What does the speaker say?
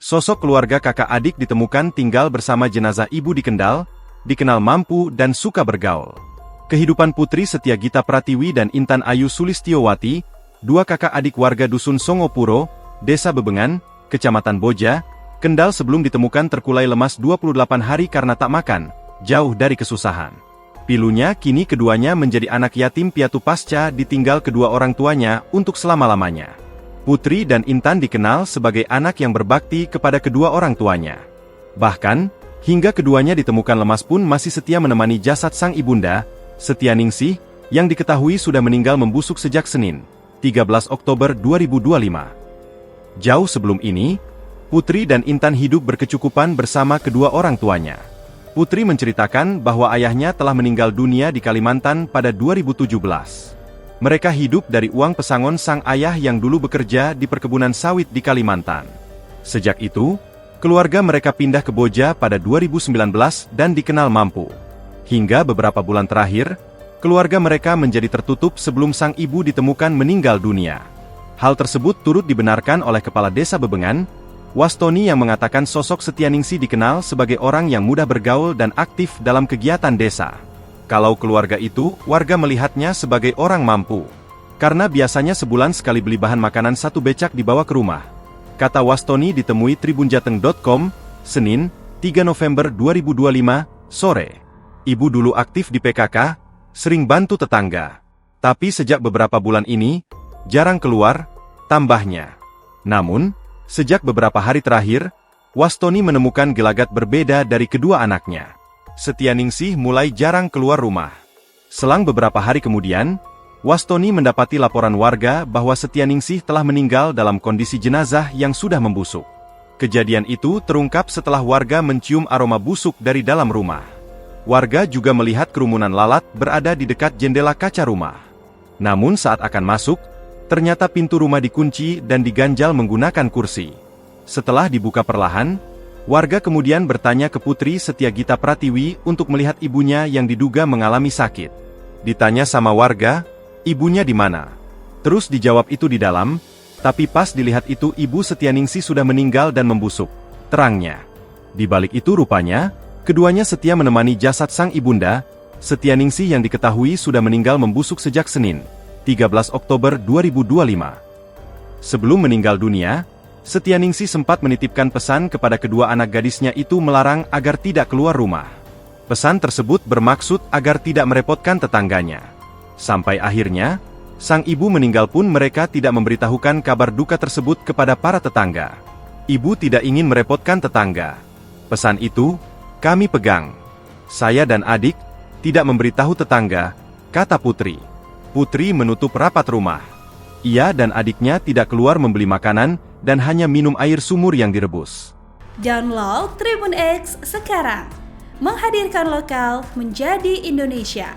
Sosok keluarga kakak adik ditemukan tinggal bersama jenazah ibu di Kendal, dikenal mampu dan suka bergaul. Kehidupan Putri Setiagita Pratiwi dan Intan Ayu Sulistiowati, dua kakak adik warga Dusun Songopuro, Desa Bebengan, Kecamatan Boja, Kendal sebelum ditemukan terkulai lemas 28 hari karena tak makan, jauh dari kesusahan. Pilunya kini keduanya menjadi anak yatim piatu pasca ditinggal kedua orang tuanya untuk selama-lamanya. Putri dan Intan dikenal sebagai anak yang berbakti kepada kedua orang tuanya. Bahkan, hingga keduanya ditemukan lemas pun masih setia menemani jasad sang ibunda, Setianingsih, yang diketahui sudah meninggal membusuk sejak Senin, 13 Oktober 2025. Jauh sebelum ini, Putri dan Intan hidup berkecukupan bersama kedua orang tuanya. Putri menceritakan bahwa ayahnya telah meninggal dunia di Kalimantan pada 2017. Mereka hidup dari uang pesangon sang ayah yang dulu bekerja di perkebunan sawit di Kalimantan. Sejak itu, keluarga mereka pindah ke Boja pada 2019 dan dikenal mampu. Hingga beberapa bulan terakhir, keluarga mereka menjadi tertutup sebelum sang ibu ditemukan meninggal dunia. Hal tersebut turut dibenarkan oleh Kepala Desa Bebengan, Wastoni, yang mengatakan sosok Setianingsih dikenal sebagai orang yang mudah bergaul dan aktif dalam kegiatan desa. Kalau keluarga itu, warga melihatnya sebagai orang mampu. Karena biasanya sebulan sekali beli bahan makanan satu becak dibawa ke rumah. Kata Wastoni ditemui tribunjateng.com, Senin, 3 November 2025, sore. Ibu dulu aktif di PKK, sering bantu tetangga. Tapi sejak beberapa bulan ini, jarang keluar, tambahnya. Namun, sejak beberapa hari terakhir, Wastoni menemukan gelagat berbeda dari kedua anaknya. Setianingsih mulai jarang keluar rumah. Selang beberapa hari kemudian, Wastoni mendapati laporan warga bahwa Setianingsih telah meninggal dalam kondisi jenazah yang sudah membusuk. Kejadian itu terungkap setelah warga mencium aroma busuk dari dalam rumah. Warga juga melihat kerumunan lalat berada di dekat jendela kaca rumah. Namun saat akan masuk, ternyata pintu rumah dikunci dan diganjal menggunakan kursi. Setelah dibuka perlahan, warga kemudian bertanya ke Putri Setiagita Pratiwi untuk melihat ibunya yang diduga mengalami sakit. Ditanya sama warga, ibunya di mana? Terus dijawab itu di dalam, tapi pas dilihat itu ibu Setianingsih sudah meninggal dan membusuk, terangnya. Di balik itu rupanya, keduanya setia menemani jasad sang ibunda, Setianingsih yang diketahui sudah meninggal membusuk sejak Senin, 13 Oktober 2025. Sebelum meninggal dunia, Setianingsih sempat menitipkan pesan kepada kedua anak gadisnya itu melarang agar tidak keluar rumah. Pesan tersebut bermaksud agar tidak merepotkan tetangganya. Sampai akhirnya, sang ibu meninggal pun mereka tidak memberitahukan kabar duka tersebut kepada para tetangga. Ibu tidak ingin merepotkan tetangga. Pesan itu, kami pegang. Saya dan adik tidak memberitahu tetangga, kata Putri. Putri menutup rapat rumah. Ia dan adiknya tidak keluar membeli makanan dan hanya minum air sumur yang direbus. Download Tribun X sekarang. Menghadirkan lokal menjadi Indonesia.